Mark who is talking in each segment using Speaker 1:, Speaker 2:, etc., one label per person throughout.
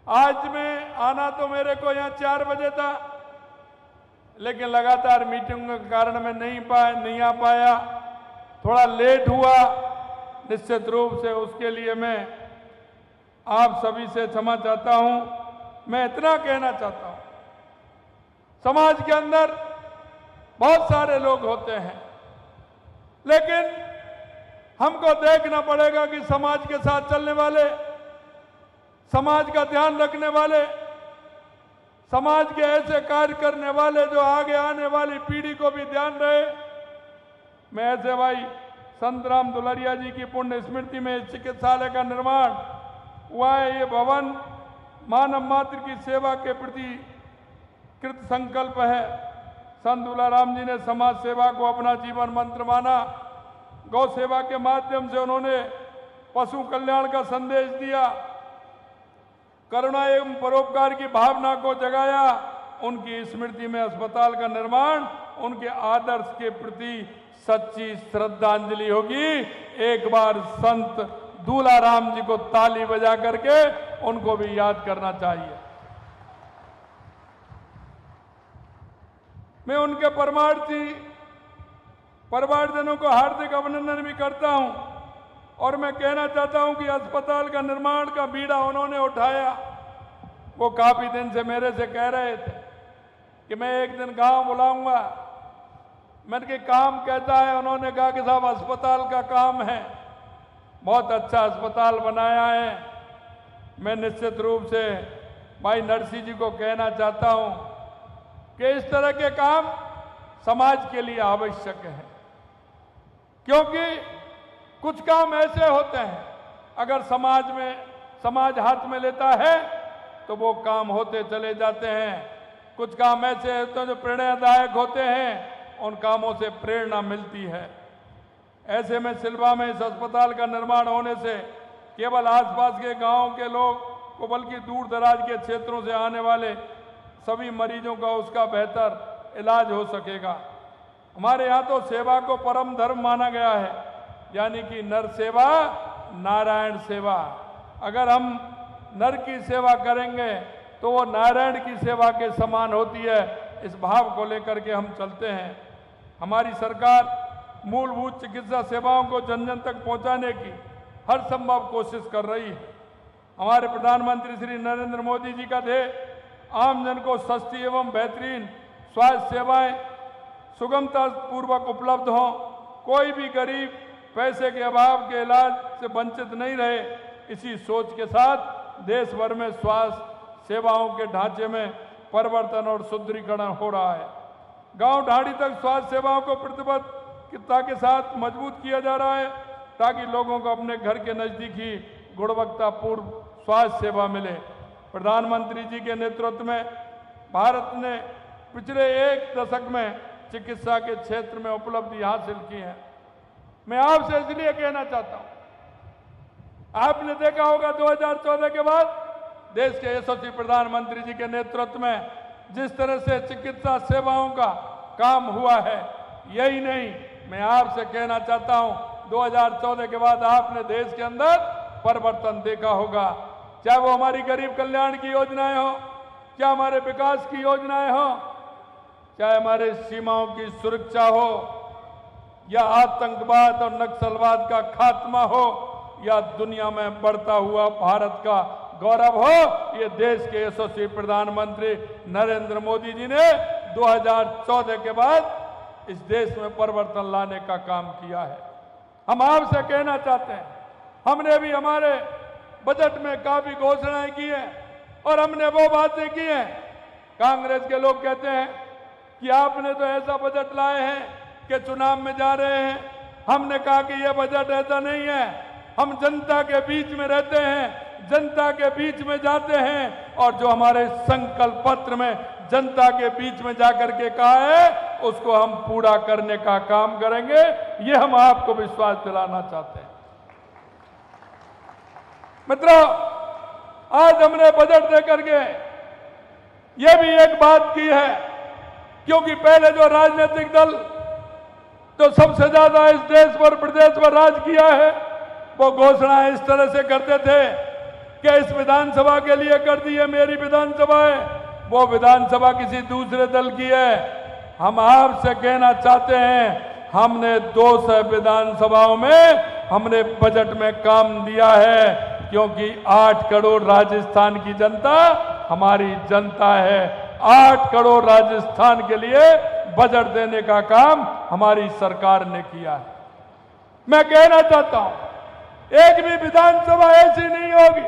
Speaker 1: आज में आना तो मेरे को यहाँ 4 बजे था, लेकिन लगातार मीटिंगों के कारण मैं नहीं आ पाया, थोड़ा लेट हुआ। निश्चित रूप से उसके लिए मैं आप सभी से क्षमा चाहता हूं। मैं इतना कहना चाहता हूं, समाज के अंदर बहुत सारे लोग होते हैं, लेकिन हमको देखना पड़ेगा कि समाज के साथ चलने वाले, समाज का ध्यान रखने वाले, समाज के ऐसे कार्य करने वाले जो आगे आने वाली पीढ़ी को भी ध्यान रहे। मैं ऐसे भाई संत राम दुलारिया जी की पुण्य स्मृति में चिकित्सालय का निर्माण हुआ है। ये भवन मानव मात्र की सेवा के प्रति कृत संकल्प है। संत दुलाराम जी ने समाज सेवा को अपना जीवन मंत्र माना। गौ सेवा के माध्यम से उन्होंने पशु कल्याण का संदेश दिया, करुणा एवं परोपकार की भावना को जगाया। उनकी स्मृति में अस्पताल का निर्माण उनके आदर्श के प्रति सच्ची श्रद्धांजलि होगी। एक बार संत दूलाराम जी को ताली बजा करके उनको भी याद करना चाहिए। मैं उनके परिवारजनों को हार्दिक अभिनंदन भी करता हूं और मैं कहना चाहता हूं कि अस्पताल का निर्माण का बीड़ा उन्होंने उठाया। वो काफी दिन से मेरे से कह रहे थे कि मैं एक दिन गांव बुलाऊंगा। मैंने कि काम कहता है? उन्होंने कहा कि साहब अस्पताल का काम है, बहुत अच्छा अस्पताल बनाया है। मैं निश्चित रूप से भाई नरसिंह जी को कहना चाहता हूं कि इस तरह के काम समाज के लिए आवश्यक है, क्योंकि कुछ काम ऐसे होते हैं अगर समाज हाथ में लेता है तो वो काम होते चले जाते हैं। कुछ काम ऐसे होते हैं जो प्रेरणादायक होते हैं, उन कामों से प्रेरणा मिलती है। ऐसे में सिल्वा में इस अस्पताल का निर्माण होने से केवल आसपास के गांव के लोग को बल्कि दूर दराज के क्षेत्रों से आने वाले सभी मरीजों का उसका बेहतर इलाज हो सकेगा। हमारे यहाँ तो सेवा को परम धर्म माना गया है, यानी कि नर सेवा नारायण सेवा। अगर हम नर की सेवा करेंगे तो वो नारायण की सेवा के समान होती है। इस भाव को लेकर के हम चलते हैं। हमारी सरकार मूलभूत चिकित्सा सेवाओं को जन जन तक पहुंचाने की हर संभव कोशिश कर रही है। हमारे प्रधानमंत्री श्री नरेंद्र मोदी जी का ध्येय आम जन को सस्ती एवं बेहतरीन स्वास्थ्य सेवाएं सुगमता पूर्वक उपलब्ध हों, कोई भी गरीब पैसे के अभाव के इलाज से वंचित नहीं रहे। इसी सोच के साथ देश भर में स्वास्थ्य सेवाओं के ढांचे में परिवर्तन और सुदृढ़ीकरण हो रहा है। गांव ढाड़ी तक स्वास्थ्य सेवाओं को प्रतिबद्धता के साथ मजबूत किया जा रहा है, ताकि लोगों को अपने घर के नजदीक ही गुणवत्तापूर्ण स्वास्थ्य सेवा मिले। प्रधानमंत्री जी के नेतृत्व में भारत ने पिछले 1 दशक में चिकित्सा के क्षेत्र में उपलब्धि हासिल की है। मैं आपसे इसलिए कहना चाहता हूं, आपने देखा होगा 2014 के बाद देश के यशस्वी प्रधानमंत्री जी के नेतृत्व में जिस तरह से चिकित्सा सेवाओं का काम हुआ है, यही नहीं, मैं आपसे कहना चाहता हूं 2014 के बाद आपने देश के अंदर परिवर्तन देखा होगा। चाहे वो हमारी गरीब कल्याण की योजनाएं हो, चाहे हमारे विकास की योजनाएं हो, चाहे हमारे सीमाओं की सुरक्षा हो, या आतंकवाद और नक्सलवाद का खात्मा हो, या दुनिया में बढ़ता हुआ भारत का गौरव हो, ये देश के यशस्वी प्रधानमंत्री नरेंद्र मोदी जी ने 2014 के बाद इस देश में परिवर्तन लाने का काम किया है। हम आपसे कहना चाहते हैं, हमने भी हमारे बजट में काफी घोषणाएं की हैं और हमने वो बातें की हैं। कांग्रेस के लोग कहते हैं कि आपने तो ऐसा बजट लाए हैं कि चुनाव में जा रहे हैं। हमने कहा कि यह बजट ऐसा नहीं है, हम जनता के बीच में रहते हैं, जनता के बीच में जाते हैं, और जो हमारे संकल्प पत्र में जनता के बीच में जाकर के कहा है उसको हम पूरा करने का काम करेंगे। ये हम आपको विश्वास दिलाना चाहते हैं। मित्रों, आज हमने बजट देकर के ये भी एक बात की है, क्योंकि पहले जो राजनीतिक दल जो सबसे ज्यादा इस देश पर प्रदेश पर राज किया है, वो घोषणाएं इस तरह से करते थे कि इस विधानसभा के लिए कर दी है, मेरी विधानसभा है, वो विधानसभा किसी दूसरे दल की है। हम आपसे कहना चाहते हैं, हमने 200 विधानसभाओं में हमने बजट में काम दिया है, क्योंकि 8 करोड़ राजस्थान की जनता हमारी जनता है। 8 करोड़ राजस्थान के लिए बजट देने का काम हमारी सरकार ने किया है। मैं कहना चाहता हूं, एक भी विधानसभा ऐसी नहीं होगी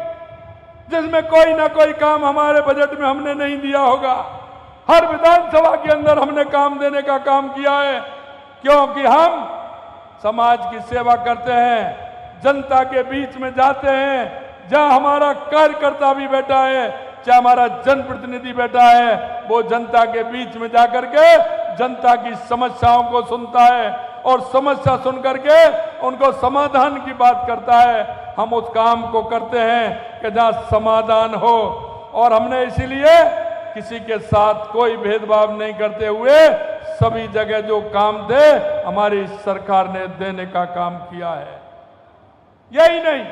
Speaker 1: जिसमें कोई ना कोई काम हमारे बजट में हमने नहीं दिया होगा। हर विधानसभा के अंदर हमने काम देने का काम किया है, क्योंकि हम समाज की सेवा करते हैं, जनता के बीच में जाते हैं। जहां हमारा कार्यकर्ता भी बैठा है, चाहे हमारा जनप्रतिनिधि बैठा है, वो जनता के बीच में जाकर के जनता की समस्याओं को सुनता है और समस्या सुन करके उनको समाधान की बात करता है। हम उस काम को करते हैं कि जहां समाधान हो, और हमने इसीलिए किसी के साथ कोई भेदभाव नहीं करते हुए सभी जगह जो काम दे हमारी सरकार ने देने का काम किया है। यही नहीं,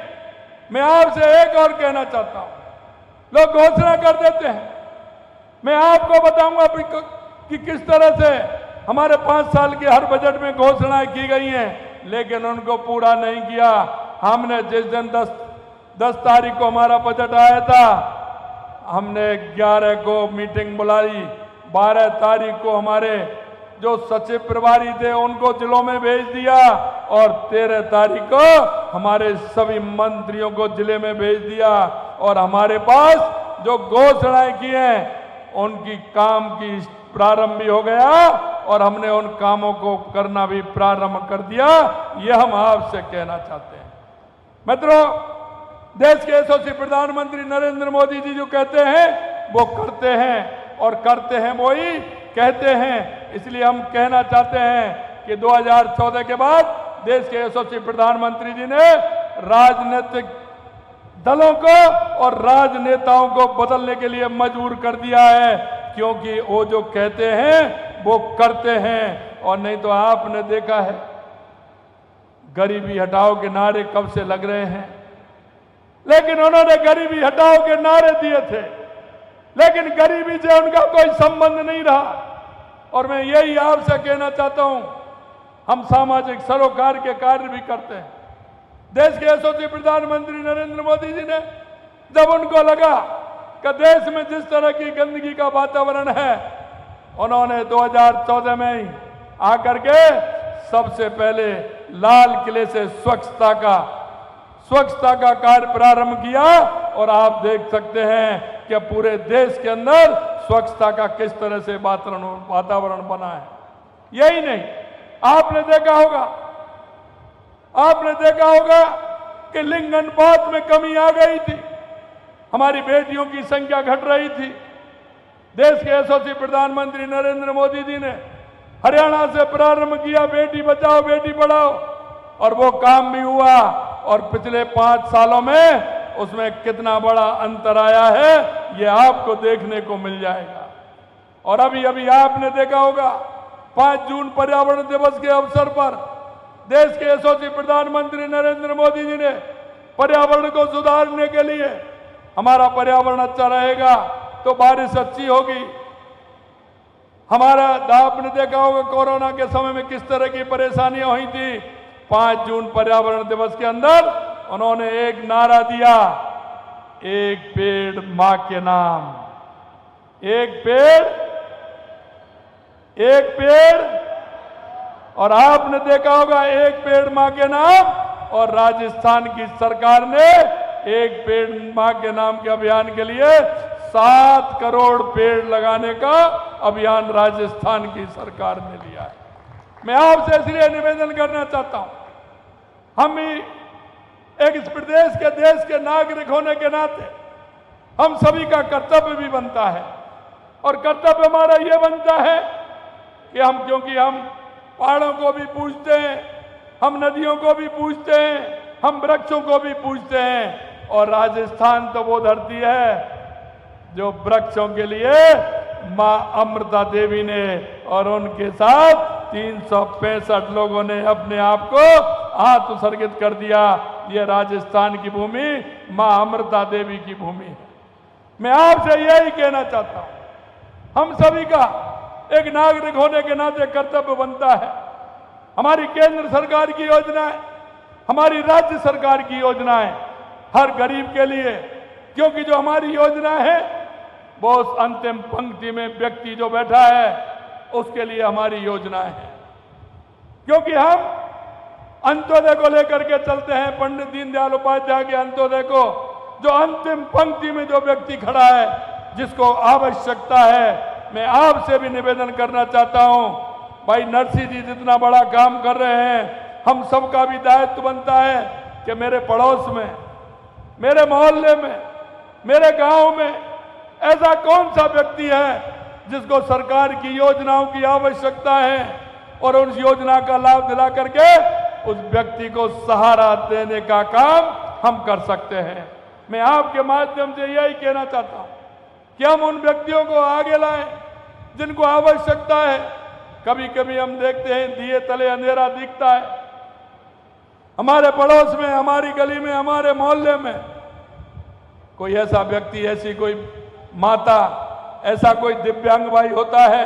Speaker 1: मैं आपसे एक और कहना चाहता हूं, लोग घोषणा कर देते हैं, मैं आपको बताऊंगा कि किस तरह से हमारे 5 साल के हर बजट में घोषणाएं की गई हैं, लेकिन उनको पूरा नहीं किया। हमने जिस दिन 10 तारीख को हमारा बजट आया था, हमने 11 को मीटिंग बुलाई, 12 तारीख को हमारे जो सचिव प्रभारी थे उनको जिलों में भेज दिया, और 13 तारीख को हमारे सभी मंत्रियों को जिले में भेज दिया। और हमारे पास जो घोषणाएं की हैं उनकी काम की प्रारंभ भी हो गया, और हमने उन कामों को करना भी प्रारंभ कर दिया। ये हम आपसे कहना चाहते हैं। मित्रों, देश के यशस्वी प्रधानमंत्री नरेंद्र मोदी जी जो कहते हैं वो करते हैं, और करते हैं वो ही कहते हैं। इसलिए हम कहना चाहते हैं कि 2014 के बाद देश के यशस्वी प्रधानमंत्री जी ने राजनीतिक दलों को और राजनेताओं को बदलने के लिए मजबूर कर दिया है, क्योंकि वो जो कहते हैं वो करते हैं। और नहीं तो आपने देखा है, गरीबी हटाओ के नारे कब से लग रहे हैं, लेकिन उन्होंने गरीबी हटाओ के नारे दिए थे, लेकिन गरीबी से उनका कोई संबंध नहीं रहा। और मैं यही आपसे कहना चाहता हूं, हम सामाजिक सरोकार के कार्य भी करते हैं। देश के यशस्वी प्रधानमंत्री नरेंद्र मोदी जी ने, जब उनको लगा कि देश में जिस तरह की गंदगी का वातावरण है, उन्होंने 2014 में ही आकर के सबसे पहले लाल किले से स्वच्छता का कार्य प्रारंभ किया। और आप देख सकते हैं कि पूरे देश के अंदर स्वच्छता का किस तरह से वातावरण बना है। यही नहीं, आपने देखा होगा कि लिंग अनुपात में कमी आ गई थी, हमारी बेटियों की संख्या घट रही थी। देश के यशस्वी प्रधानमंत्री नरेंद्र मोदी जी ने हरियाणा से प्रारंभ किया बेटी बचाओ बेटी पढ़ाओ, और वो काम भी हुआ। और पिछले 5 सालों में उसमें कितना बड़ा अंतर आया है, ये आपको देखने को मिल जाएगा। और अभी आपने देखा होगा, 5 जून पर्यावरण दिवस के अवसर पर देश के यशस्वी प्रधानमंत्री नरेंद्र मोदी जी ने पर्यावरण को सुधारने के लिए, हमारा पर्यावरण अच्छा रहेगा तो बारिश अच्छी होगी। आपने देखा होगा कोरोना के समय में किस तरह की परेशानियां हुई थी। 5 जून पर्यावरण दिवस के अंदर उन्होंने एक नारा दिया, एक पेड़ मां के नाम, एक पेड़। और आपने देखा होगा एक पेड़ मां के नाम, और राजस्थान की सरकार ने एक पेड़ मां के नाम के अभियान के लिए 7 करोड़ पेड़ लगाने का अभियान राजस्थान की सरकार ने लिया है। मैं आपसे इसलिए निवेदन करना चाहता हूं, हम भी एक इस प्रदेश के देश के नागरिक होने के नाते हम सभी का कर्तव्य भी बनता है। और कर्तव्य हमारा यह बनता है कि क्योंकि हम पहाड़ों को भी पूजते हैं, हम नदियों को भी पूजते हैं, हम वृक्षों को भी पूजते हैं। और राजस्थान तो वो धरती है जो वृक्षों के लिए मां अमृता देवी ने और उनके साथ 365 लोगों ने अपने आप को आत्मसर्गित कर दिया। ये राजस्थान की भूमि मां अमृता देवी की भूमि है। मैं आपसे यही कहना चाहता हूं, हम सभी का एक नागरिक होने के नाते कर्तव्य बनता है। हमारी केंद्र सरकार की योजनाएं, हमारी राज्य सरकार की योजनाएं हर गरीब के लिए, क्योंकि जो हमारी योजना है वो उस अंतिम पंक्ति में व्यक्ति जो बैठा है उसके लिए हमारी योजनाएं हैं। क्योंकि हम अंत्योदय को लेकर के चलते हैं, पंडित दीनदयाल उपाध्याय के अंत्योदय को, जो अंतिम पंक्ति में जो व्यक्ति खड़ा है, जिसको आवश्यकता है। मैं आपसे भी निवेदन करना चाहता हूं, भाई नरसिंह जी जितना बड़ा काम कर रहे हैं, हम सबका भी दायित्व बनता है कि मेरे पड़ोस में, मेरे मोहल्ले में, मेरे गांव में ऐसा कौन सा व्यक्ति है जिसको सरकार की योजनाओं की आवश्यकता है, और उस योजना का लाभ दिला करके उस व्यक्ति को सहारा देने का काम हम कर सकते हैं। मैं आपके माध्यम से यही कहना चाहता हूं कि हम उन व्यक्तियों को आगे लाएं जिनको आवश्यकता है। कभी कभी हम देखते हैं दिए तले अंधेरा दिखता है। हमारे पड़ोस में, हमारी गली में, हमारे मोहल्ले में कोई ऐसा व्यक्ति, ऐसी कोई माता, ऐसा कोई दिव्यांग भाई होता है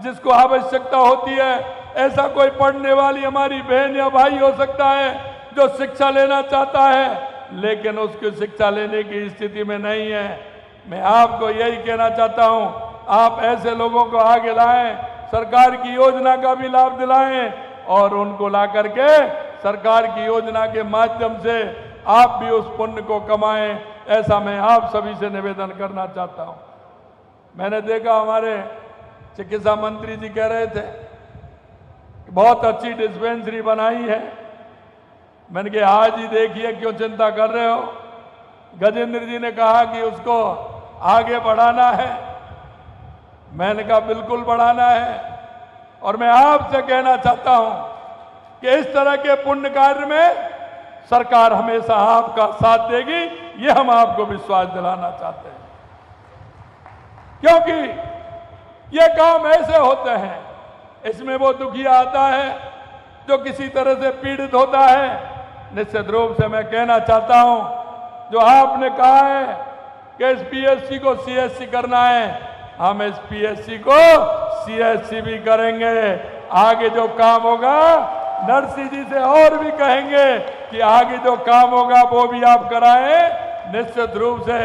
Speaker 1: जिसको आवश्यकता होती है। ऐसा कोई पढ़ने वाली हमारी बहन या भाई हो सकता है जो शिक्षा लेना चाहता है, लेकिन उसकी शिक्षा लेने की स्थिति में नहीं है। मैं आपको यही कहना चाहता हूं, आप ऐसे लोगों को आगे लाएं, सरकार की योजना का भी लाभ दिलाएं, और उनको ला करके सरकार की योजना के माध्यम से आप भी उस पुण्य को कमाएं। ऐसा मैं आप सभी से निवेदन करना चाहता हूं। मैंने देखा हमारे चिकित्सा मंत्री जी कह रहे थे कि बहुत अच्छी डिस्पेंसरी बनाई है। मैंने कहा आज ही देखिए, क्यों चिंता कर रहे हो। गजेंद्र जी ने कहा कि उसको आगे बढ़ाना है। मैंने कहा बिल्कुल बढ़ाना है, और मैं आपसे कहना चाहता हूं कि इस तरह के पुण्य कार्य में सरकार हमेशा आपका साथ देगी, ये हम आपको विश्वास दिलाना चाहते हैं। क्योंकि ये काम ऐसे होते हैं, इसमें वो दुखिया आता है जो किसी तरह से पीड़ित होता है। निश्चित रूप से मैं कहना चाहता हूं, जो आपने कहा है कि इस पीएचसी को सीएचसी करना है, हम इस पीएचसी को सीएचसी भी करेंगे। आगे जो काम होगा, नरसिंह जी से और भी कहेंगे कि आगे जो काम होगा वो भी आप कराएं। निश्चित रूप से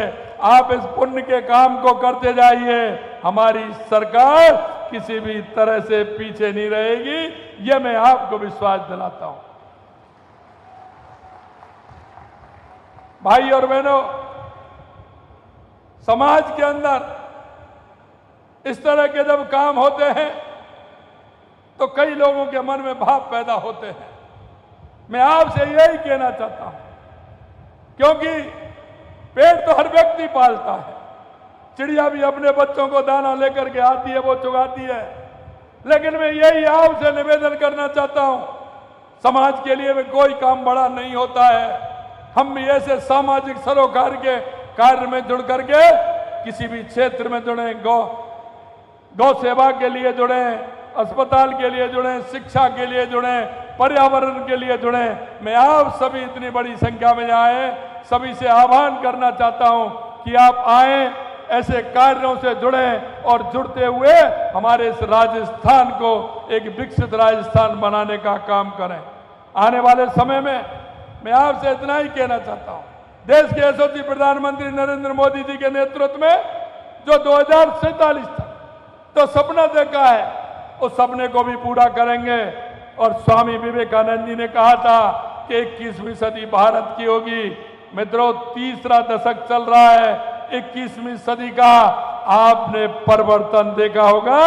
Speaker 1: आप इस पुण्य के काम को करते जाइए। हमारी सरकार किसी भी तरह से पीछे नहीं रहेगी, ये मैं आपको विश्वास दिलाता हूं। भाई और बहनों, समाज के अंदर इस तरह के जब काम होते हैं तो कई लोगों के मन में भाव पैदा होते हैं। मैं आपसे यही कहना चाहता हूं, क्योंकि पेट तो हर व्यक्ति पालता है। चिड़िया भी अपने बच्चों को दाना लेकर के आती है, वो चुगाती है। लेकिन मैं यही आपसे निवेदन करना चाहता हूं, समाज के लिए भी कोई काम बड़ा नहीं होता है। हम भी ऐसे सामाजिक सरोकार के कार्य में जुड़ करके किसी भी क्षेत्र में जुड़े, गौ सेवा के लिए जुड़े, अस्पताल के लिए जुड़े, शिक्षा के लिए जुड़े, पर्यावरण के लिए जुड़े। मैं आप सभी इतनी बड़ी संख्या में आए, सभी से आह्वान करना चाहता हूं कि आप आए, ऐसे कार्यों से जुड़े, और जुड़ते हुए हमारे इस राजस्थान को एक विकसित राजस्थान बनाने का काम करें। आने वाले समय में मैं आपसे इतना ही कहना चाहता हूं, देश के यशस्वी प्रधानमंत्री नरेंद्र मोदी जी के नेतृत्व में जो 2047 तक तो सपना देखा है, उस सपने को भी पूरा करेंगे। और स्वामी विवेकानंद जी ने कहा था कि 21वीं सदी भारत की होगी। मित्रों, तीसरा दशक चल रहा है 21वीं सदी का। आपने परिवर्तन देखा होगा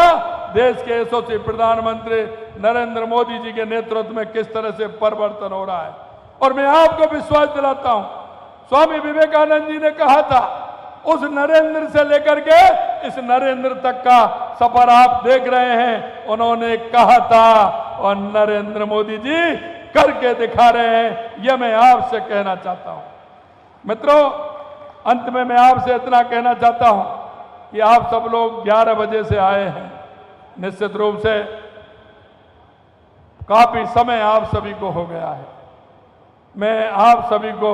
Speaker 1: देश के यशस्वी प्रधानमंत्री नरेंद्र मोदी जी के नेतृत्व में किस तरह से परिवर्तन हो रहा है। और मैं आपको विश्वास दिलाता हूं, स्वामी विवेकानंद जी ने कहा था, उस नरेंद्र से लेकर के इस नरेंद्र तक का सफर आप देख रहे हैं। उन्होंने कहा था और नरेंद्र मोदी जी करके दिखा रहे हैं। यह मैं आपसे कहना चाहता हूं। मित्रों, अंत में मैं आपसे इतना कहना चाहता हूं कि आप सब लोग 11 बजे से आए हैं। निश्चित रूप से काफी समय आप सभी को हो गया है। मैं आप सभी को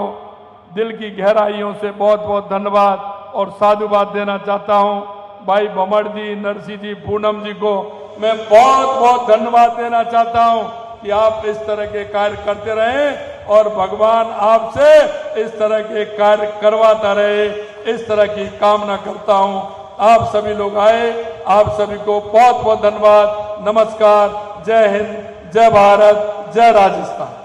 Speaker 1: दिल की गहराइयों से बहुत बहुत धन्यवाद और साधुवाद देना चाहता हूं। भाई भमड़ जी, नरसिंह जी, पूनम जी को मैं बहुत बहुत धन्यवाद देना चाहता हूं कि आप इस तरह के कार्य करते रहें और भगवान आपसे इस तरह के कार्य करवाता रहे, इस तरह की कामना करता हूं। आप सभी लोग आए, आप सभी को बहुत बहुत धन्यवाद। नमस्कार, जय हिंद, जय भारत, जय राजस्थान।